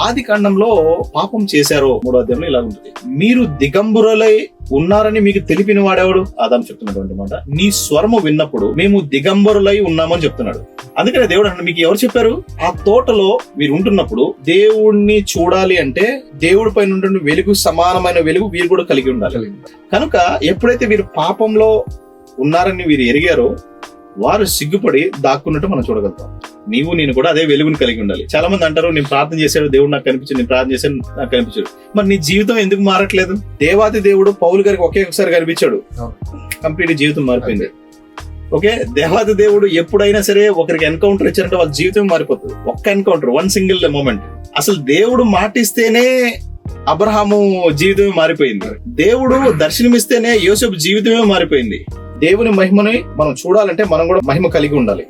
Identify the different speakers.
Speaker 1: ఆది కాండంలో పాపం చేశారో 3వ అధ్యాయంలో ఇలా ఉంటుంది, మీరు దిగంబరులై ఉన్నారని మీకు తెలిపిన వాడేవాడు? ఆదాము చెప్తున్నటువంటి మాట, నీ స్వరము విన్నప్పుడు మేము దిగంబరులై ఉన్నామని చెప్తున్నాడు. అందుకనే దేవుడు అంటే మీకు ఎవరు చెప్పారు? ఆ తోటలో మీరు ఉంటున్నప్పుడు దేవుణ్ణి చూడాలి అంటే దేవుడి పైన ఉంటున్న వెలుగు సమానమైన వెలుగు వీరు కూడా కలిగి ఉండాలి. కనుక ఎప్పుడైతే వీరు పాపంలో ఉన్నారని వీరు ఎరిగారో వారు సిగ్గుపడి దాక్కున్నట్టు మనం చూడగలుగుతాం. నీవు నేను కూడా అదే వెలుగుని కలిగి ఉండాలి. చాలా మంది అంటారు, నేను ప్రార్థన చేశాడు దేవుడు నాకు కనిపించాడు, నేను ప్రార్థన చేశాను నాకు కనిపించాడు. మరి నీ జీవితం ఎందుకు మారట్లేదు? దేవాది దేవుడు పౌలు గారికి ఒకసారి కనిపించాడు, కంప్లీట్ జీవితం మారిపోయింది. ఓకే, దేవాది దేవుడు ఎప్పుడైనా సరే ఒకరికి ఎన్కౌంటర్ ఇచ్చారంటే వాళ్ళ జీవితం మారిపోతుంది. ఒక్క ఎన్కౌంటర్, వన్ సింగిల్ మూమెంట్. అసలు దేవుడు మాటిస్తేనే అబ్రహాము జీవితమే మారిపోయింది. దేవుడు దర్శనమిస్తేనే యోసేపు జీవితమే మారిపోయింది. దేవుని మహిమని మనం చూడాలంటే మనం కూడా మహిమ కలిగి ఉండాలి.